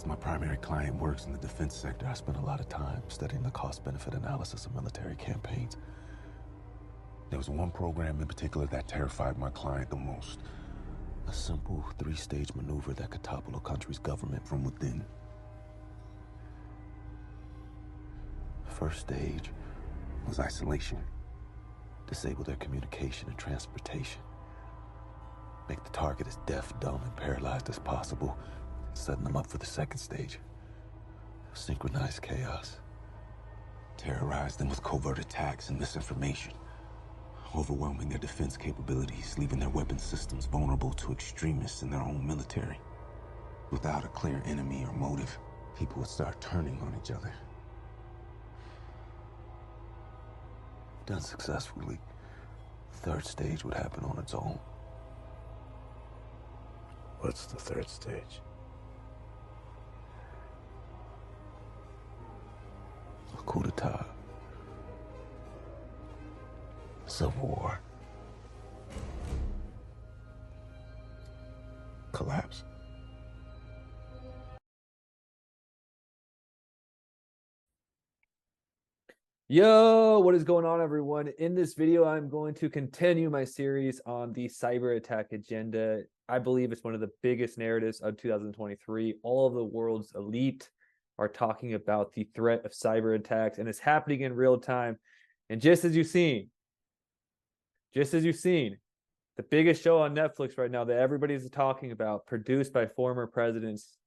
Because my primary client works in the defense sector, I spent a lot of time studying the cost-benefit analysis of military campaigns. There was one program in particular that terrified my client the most. A simple 3-stage maneuver that could topple a country's government from within. The first stage was isolation. Disable their communication and transportation. Make the target as deaf, dumb, and paralyzed as possible, setting them up for the second stage. Synchronized chaos. Terrorize them with covert attacks and misinformation. Overwhelming their defense capabilities, leaving their weapon systems vulnerable to extremists in their own military. Without a clear enemy or motive, people would start turning on each other. Done successfully, the third stage would happen on its own. What's the third stage? A coup d'etat. Civil war. Collapse. Yo, what is going on, everyone? In this video, I'm going to continue my series on the cyber attack agenda. I believe it's one of the biggest narratives of 2023. All of the world's elite are talking about the threat of cyber attacks, and it's happening in real time. And just as you've seen, the biggest show on Netflix right now that everybody's talking about, produced by former presidents,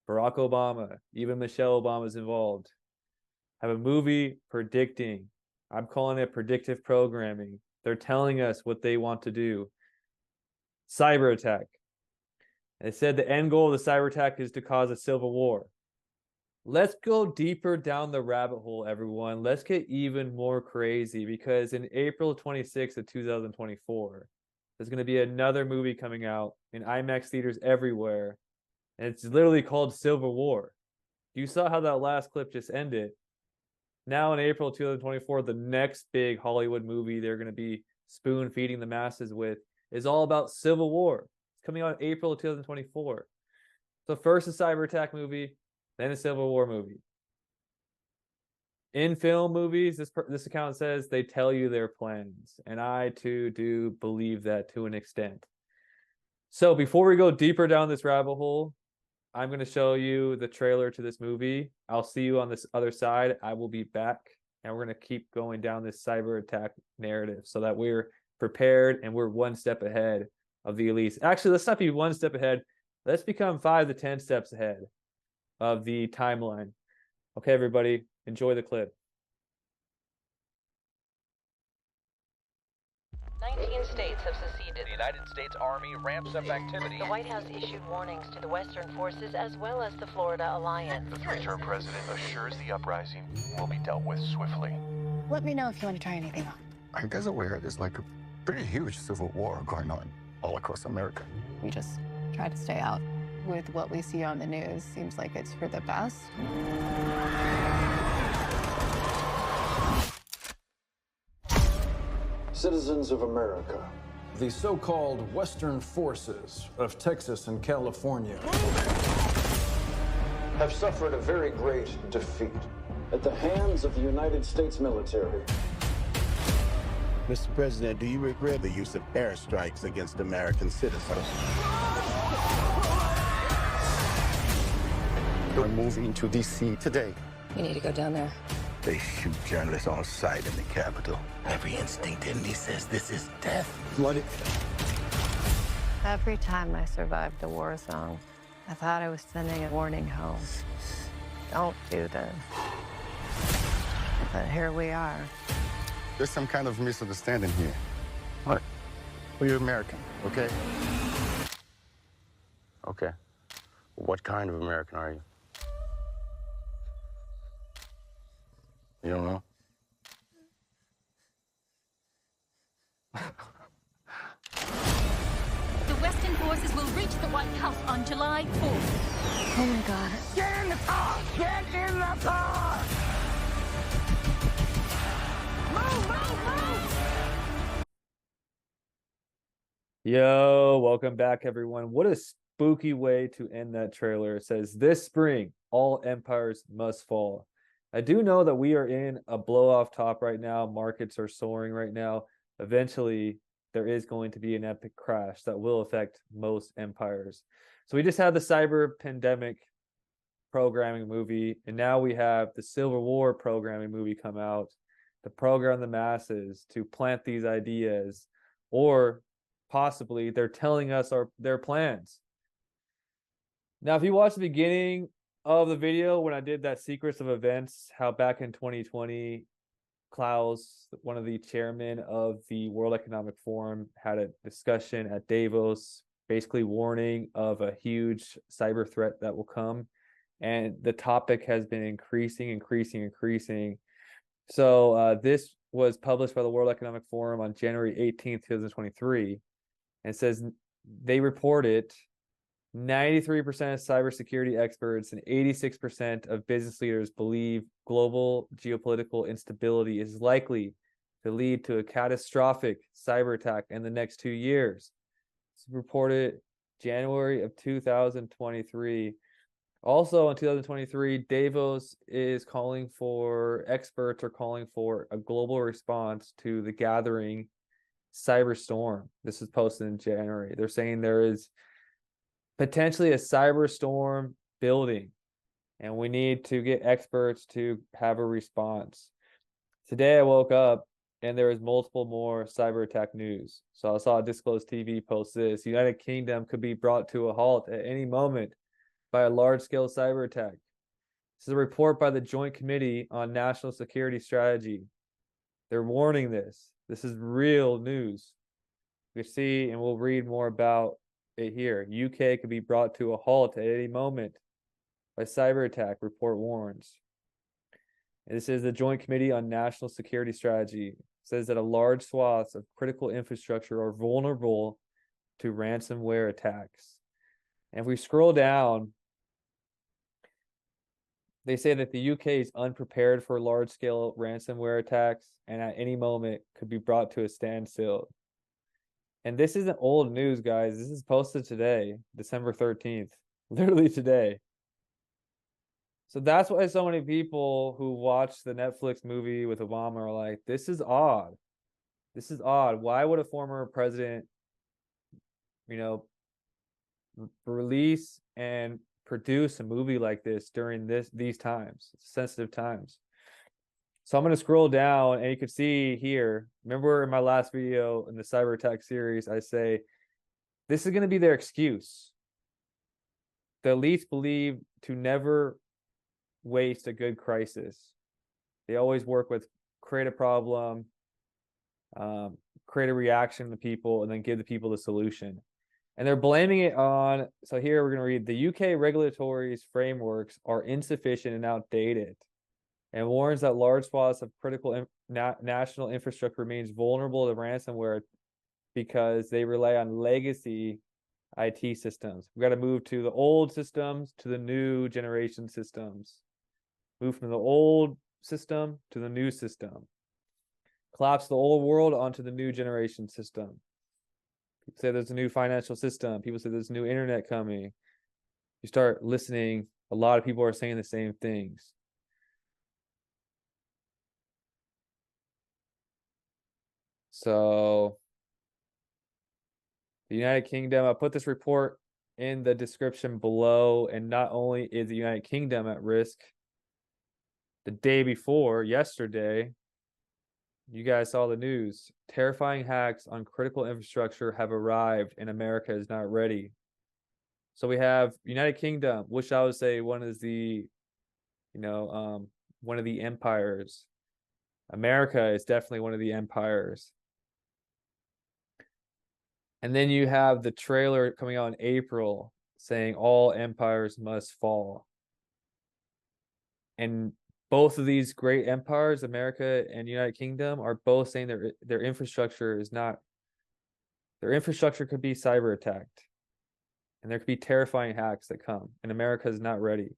Barack Obama, even Michelle Obama is involved, have a movie predicting. I'm calling it predictive programming. They're telling us what they want to do. Cyber attack. They said the end goal of the cyber attack is to cause a civil war. Let's go deeper down the rabbit hole, everyone. Let's get even more crazy, because in April 26th of 2024, there's going to be another movie coming out in IMAX theaters everywhere, and it's literally called Civil War. You saw how that last clip just ended. Now in April 2024, the next big Hollywood movie they're going to be spoon-feeding the masses with is all about Civil War. It's coming out in April 2024. So first a cyber attack movie, then a Civil War movie. In film movies, this account says they tell you their plans, and I too do believe that to an extent. So before we go deeper down this rabbit hole, I'm going to show you the trailer to this movie. I'll see you on this other side. I will be back, and we're going to keep going down this cyber attack narrative so that we're prepared and we're one step ahead of the elites. Actually, let's not be one step ahead. Let's become 5 to 10 steps ahead of the timeline. Okay, everybody, enjoy the clip. 19 states have seceded. The United States Army ramps up activity. The White House issued warnings to the Western forces as well as the Florida Alliance. The three-term president assures the uprising will be dealt with swiftly. Let me know if you want to try anything on. Are you guys aware there's like a pretty huge civil war going on all across America? We just try to stay out. With what we see on the news, seems like it's for the best. Citizens of America. The so-called Western forces of Texas and California have suffered a very great defeat at the hands of the United States military. Mr. President, do you regret the use of airstrikes against American citizens? We're moving to D.C. today. We need to go down there. They shoot journalists on sight in the Capitol. Every instinct in me says this is death. Bloody. Every time I survived a war zone, I thought I was sending a warning home. Don't do this. But here we are. There's some kind of misunderstanding here. What? Well, you're American, okay? Okay. What kind of American are you? You don't know? The Western forces will reach the White House on July 4th. Oh my God. Get in the car! Get in the car! Yo, welcome back, everyone. What a spooky way to end that trailer. It says, "This spring, all empires must fall." I do know that we are in a blow off top right now. Markets are soaring right now. Eventually, there is going to be an epic crash that will affect most empires. So we just had the cyber pandemic programming movie, and now we have the Civil War programming movie come out to program the masses to plant these ideas, or possibly they're telling us their plans. Now, if you watch the beginning of the video when I did that Secrets of Events, how back in 2020, Klaus, one of the chairmen of the World Economic Forum, had a discussion at Davos, basically warning of a huge cyber threat that will come. And the topic has been increasing. So this was published by the World Economic Forum on January 18th, 2023. And it says they reported 93% of cybersecurity experts and 86% of business leaders believe global geopolitical instability is likely to lead to a catastrophic cyber attack in the next 2 years. It's reported January of 2023. Also in 2023, Davos is calling for, experts are calling for a global response to the gathering cyberstorm. This is posted in January. They're saying there is potentially a cyberstorm building, and we need to get experts to have a response. Today I woke up and there was multiple more cyber attack news. So I saw Disclosed TV post this. United Kingdom could be brought to a halt at any moment by a large-scale cyber attack. This is a report by the Joint Committee on National Security Strategy. They're warning this. This is real news. We see, and we'll read more about it here. UK could be brought to a halt at any moment by cyber attack, report warns. And this is the Joint Committee on National Security Strategy. It says that a large swaths of critical infrastructure are vulnerable to ransomware attacks. And if we scroll down, they say that the UK is unprepared for large-scale ransomware attacks and at any moment could be brought to a standstill. And this isn't old news, guys. This is posted today, December 13th, literally today. So that's why so many people who watch the Netflix movie with Obama are like, this is odd. This is odd. Why would a former president, release and produce a movie like this during these times, sensitive times? So I'm going to scroll down and you can see here, remember in my last video in the cyber attack series, I say, this is going to be their excuse. The elites believe to never waste a good crisis. They always work with create a problem, create a reaction to people, and then give the people the solution. And they're blaming it on, so here we're going to read, the UK regulatory frameworks are insufficient and outdated, and warns that large swaths of critical national infrastructure remains vulnerable to ransomware because they rely on legacy IT systems. We've got to move to the old systems to the new generation systems. Move from the old system to the new system. Collapse the old world onto the new generation system. People say there's a new financial system. People say there's new internet coming. You start listening, a lot of people are saying the same things. So the United Kingdom, I put this report in the description below, and not only is the United Kingdom at risk, the day before, yesterday, you guys saw the news. Terrifying hacks on critical infrastructure have arrived and America is not ready. So we have United Kingdom, which I would say one of the empires. America is definitely one of the empires. And then you have the trailer coming out in April saying all empires must fall. And both of these great empires, America and United Kingdom, are both saying their infrastructure is not, their infrastructure could be cyber attacked. And there could be terrifying hacks that come, and America is not ready.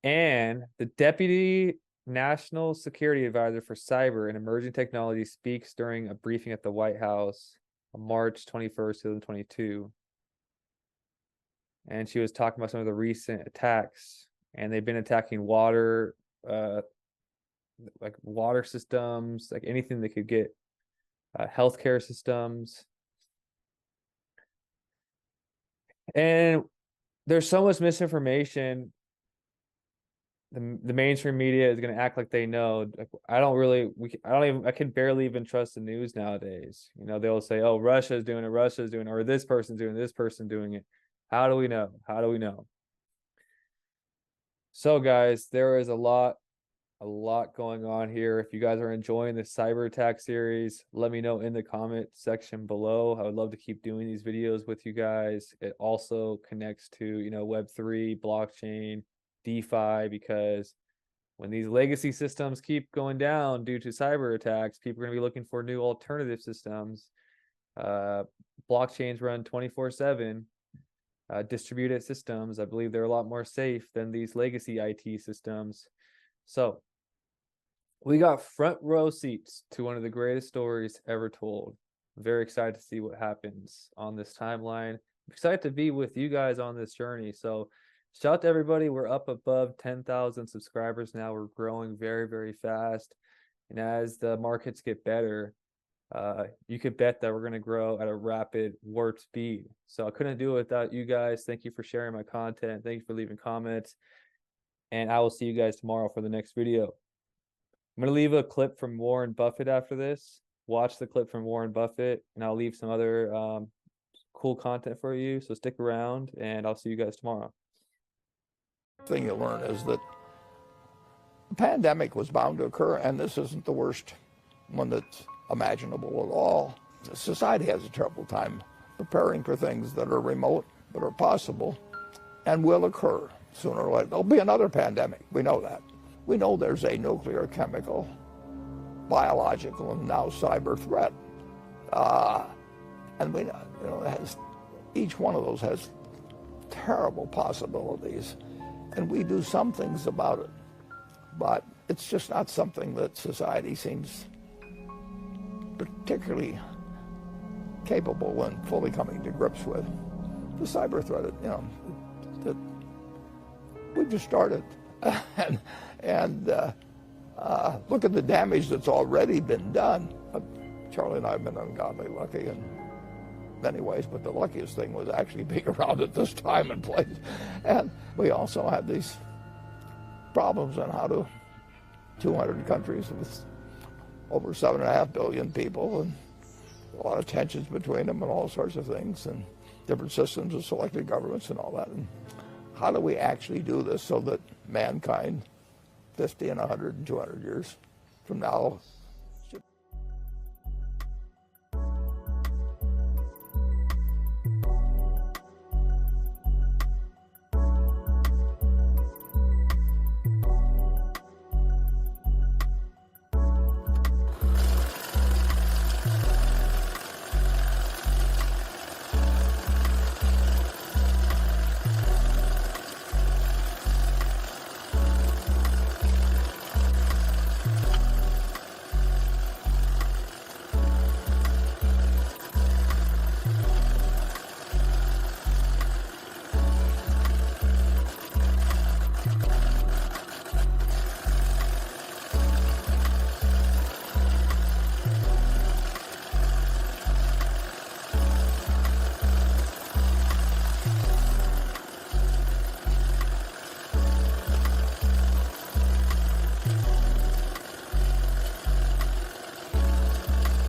And the Deputy National Security Advisor for Cyber and Emerging Technology speaks during a briefing at the White House on March 21st, 2022. And she was talking about some of the recent attacks, and they've been attacking water, like water systems, like anything they could get, healthcare systems. And there's so much misinformation. The mainstream media is going to act like they know. Like, I can barely even trust the news nowadays. You know, they'll say, oh, Russia's doing it, or this person's doing it. How do we know? How do we know? So guys, there is a lot going on here. If you guys are enjoying the cyber attack series, let me know in the comment section below. I would love to keep doing these videos with you guys. It also connects to, you know, Web3, blockchain, DeFi, because when these legacy systems keep going down due to cyber attacks, people are going to be looking for new alternative systems. Blockchains run 24/7. Distributed systems, I believe they're a lot more safe than these legacy IT systems. So we got front row seats to one of the greatest stories ever told. I'm very excited to see what happens on this timeline. I'm excited to be with you guys on this journey. So shout out to everybody. We're up above 10,000 subscribers now. We're growing very, very fast. And as the markets get better, you could bet that we're going to grow at a rapid warp speed. So I couldn't do it without you guys. Thank you for sharing my content. Thank you for leaving comments. And I will see you guys tomorrow for the next video. I'm going to leave a clip from Warren Buffett after this. Watch the clip from Warren Buffett, and I'll leave some other cool content for you. So stick around, and I'll see you guys tomorrow. The thing you learn is that the pandemic was bound to occur, and this isn't the worst one that's imaginable at all. Society has a terrible time preparing for things that are remote, but are possible, and will occur sooner or later. There'll be another pandemic. We know that. We know there's a nuclear, chemical, biological, and now cyber threat. And we know, each one of those has terrible possibilities, and we do some things about it, but it's just not something that society seems particularly capable and fully coming to grips with. The cyber threat, that we've just started, and look at the damage that's already been done. Charlie and I have been ungodly lucky in many ways, but the luckiest thing was actually being around at this time and place. And we also had these problems on how to 200 countries with over 7.5 billion people, and a lot of tensions between them and all sorts of things, and different systems of selected governments and all that. And how do we actually do this so that mankind 50 and 100 and 200 years from now